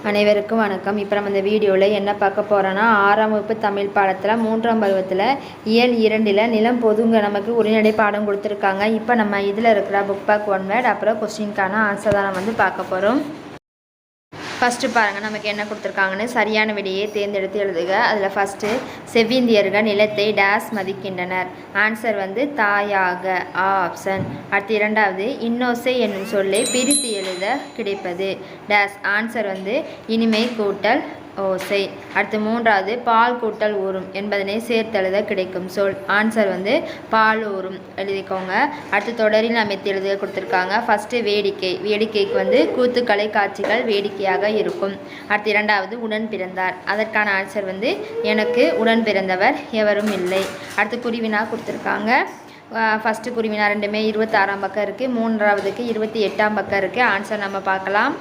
அனைவருக்கும் வணக்கம். இப்போ நம்ம இந்த வீடியோவில் என்ன பார்க்க போகிறோன்னா, 6ஆம் வகுப்பு தமிழ் பாடத்தில் 3ஆம் பருவத்தில் இயல் 2ல் நிலம் பொதுங்க நமக்கு உரைநடை பாடம் கொடுத்துருக்காங்க. இப்போ நம்ம இதில் இருக்கிற புக் பேக் 1 வேர்ட் அப்புறம் கொஸ்டின்கான ஆன்சர் தான் நம்ம வந்து பார்க்க போகிறோம். ஃபஸ்ட்டு பாருங்கள், நமக்கு என்ன கொடுத்துருக்காங்கன்னு சரியான விடையை தேர்ந்தெடுத்து எழுதுக. அதில் ஃபஸ்ட்டு, செவ்விந்தியர்கள் நிலத்தை டேஸ் மதிக்கின்றனர். ஆன்சர் வந்து தாயாக, ஆப்ஷன். அடுத்து இரண்டாவது, இன்னோசை என்னும் சொல்லை பிரித்து எழுத கிடைப்பது டேஸ். ஆன்சர் வந்து இனிமை கூட்டல் ஓசை. அடுத்து மூன்றாவது, பால் கூட்டல் ஊறும் என்பதனை சேர்த்தெழுத கிடைக்கும் சொல். ஆன்சர் வந்து பால் ஊறும் எழுதிக்கோங்க. அடுத்து தொடரில் அமைத்து எழுத கொடுத்துருக்காங்க. ஃபஸ்ட்டு வேடிக்கை, வேடிக்கைக்கு வந்து கூத்துக்கலை காட்சிகள் வேடிக்கையாக இருக்கும். அடுத்து இரண்டாவது, உடன் பிறந்தார். அதற்கான ஆன்சர் வந்து எனக்கு உடன் பிறந்தவர் எவரும் இல்லை. அடுத்து குருவினா கொடுத்துருக்காங்க. ஃபஸ்ட்டு குருவினா ரெண்டுமே 26ஆம் பக்கம் இருக்குது, மூன்றாவதுக்கு 28ஆம் பக்கம் இருக்குது. ஆன்சர் நம்ம பார்க்கலாம்.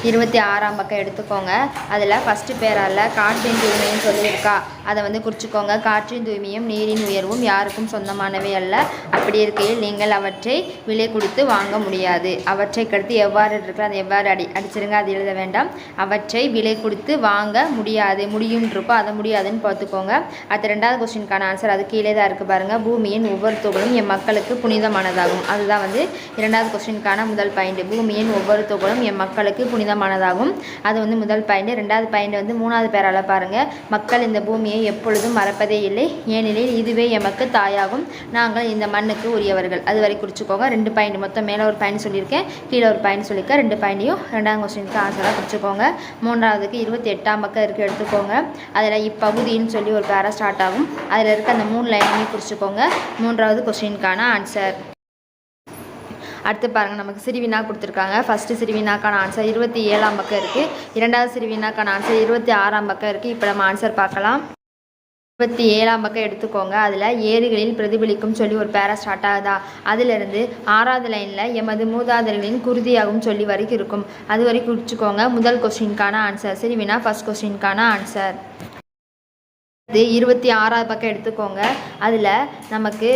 26ஆம் பக்கம் எடுத்துக்கோங்க. அதில் ஃபஸ்ட்டு பேரால் காற்றின் தூய்மையும் சொல்லியிருக்கா, அதை வந்து குறிச்சிக்கோங்க. காற்றின் தூய்மையும் நீரின் உயர்வும் யாருக்கும் சொந்தமானவை அல்ல. அப்படி இருக்கையில் நீங்கள் அவற்றை விலை கொடுத்து வாங்க முடியாது. அவற்றை கருத்து எவ்வாறு இருக்கிற அதை எவ்வாறு அடிச்சிருங்க, அது எழுத வேண்டாம். அவற்றை விலை கொடுத்து வாங்க முடியாது, முடியும் இருக்கோ அதை முடியாதுன்னு பார்த்துக்கோங்க. அடுத்த ரெண்டாவது கொஸ்டினுக்கான ஆன்சர் அது கீழே தான் இருக்குது பாருங்கள். பூமியின் ஒவ்வொரு துகளும் என் மக்களுக்கு புனிதமானதாகும். அதுதான் வந்து இரண்டாவது கொஸ்டினுக்கான முதல் பாயிண்ட். பூமியின் ஒவ்வொரு துகளும் என் மக்களுக்கு புனிதமானதாகும். அது வந்து முதல் பாயிண்ட். ரெண்டாவது பாயிண்ட் வந்து மூணாவது பேரால் பாருங்கள். மக்கள் இந்த பூமியை எப்பொழுதும் மறப்பதே இல்லை, ஏனெனில் இதுவே எமக்கு தாயாகும், நாங்கள் இந்த மண்ணுக்கு உரியவர்கள். அது வரை குறிச்சிக்கோங்க. 2 பாயிண்ட், மொத்தம் மேலே ஒரு பாயிண்ட் சொல்லியிருக்கேன், கீழே ஒரு பாயிண்ட் சொல்லியிருக்கேன். 2 பாயிண்ட்டையும் ரெண்டாவது கொஸ்டினுக்கு ஆன்சராக குறிச்சிக்கோங்க. மூன்றாவதுக்கு 28ஆம் பக்கம் இருக்குது எடுத்துக்கோங்க. அதில் இப்பகுதின்னு சொல்லி ஒரு பேரா ஸ்டார்ட் ஆகும். அதில் இருக்க அந்த 3 லைனுமே குறிச்சிக்கோங்க. மூன்றாவது கொஸ்டினுக்கான ஆன்சர். அடுத்து பாருங்கள், நமக்கு சிறுவினா கொடுத்துருக்காங்க. ஃபஸ்ட்டு சிறுவினாக்கான ஆன்சர் 27ஆம் பக்கம் இருக்குது. இரண்டாவது சிறுவினாக்கான ஆன்சர் 26ஆம் பக்கம் இருக்குது. இப்போ நம்ம ஆன்சர் பார்க்கலாம். 27ஆம் பக்கம் எடுத்துக்கோங்க. அதில் ஏறுகளில் பிரதிபலிக்கும் சொல்லி ஒரு பேரா ஸ்டார்ட் ஆகுதா, அதிலிருந்து 6வது லைனில் எமது மூதாதையர்களின் குருதியாகவும் சொல்லி வரைக்கும் இருக்கும். அது வரைக்கும் குறிச்சிக்கோங்க. முதல் கொஸ்டினுக்கான ஆன்சர். சிறுவினா ஃபஸ்ட் கொஸ்டினுக்கான ஆன்சர். 26ஆவது பக்கம் எடுத்துக்கோங்க. அதில் நமக்கு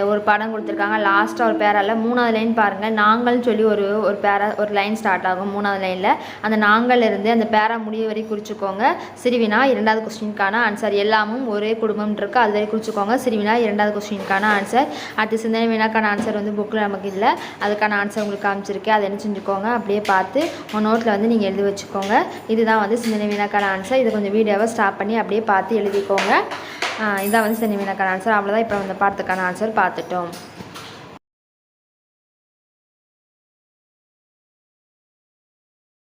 ஒரு படம் கொடுத்துருக்காங்க. லாஸ்ட்டாக ஒரு பேரால் 3வது லைன் பாருங்கள். நாங்கள்னு சொல்லி ஒரு பேரா ஒரு லைன் ஸ்டார்ட் ஆகும் 3வது லைனில். அந்த நாங்கள் இருந்து அந்த பேரா முடிய வரை குறிச்சிக்கோங்க. சிறுவினா இரண்டாவது கொஸ்டினுக்கான ஆன்சர். எல்லாமும் ஒரே குடும்பம் இருக்குது, அது வரை குறிச்சிக்கோங்க. சிறுவினா இரண்டாவது கொஸ்டினுக்கான ஆன்சர். அடுத்து சிந்தனை வினாக்கான ஆன்சர் வந்து புக்கில் நமக்கு இல்லை, அதுக்கான ஆன்சர் உங்களுக்கு காமிச்சிருக்கேன். அதை என்ன செஞ்சுக்கோங்க, அப்படியே பார்த்து உங்கள் நோட்டில் வந்து நீங்கள் எழுதி வச்சுக்கோங்க. இதுதான் வந்து சிந்தனை வினாக்கான ஆன்சர். இதை கொஞ்சம் வீடியோவை ஸ்டாப் பண்ணி அப்படியே பார்த்து எழுதிக்கோங்க. இதான் வந்து சிந்தனை வினாக்கான ஆன்சர். அவ்வளோதான். இப்போ வந்து பாடத்துக்கான ஆன்சர் பார்த்துட்டோம்.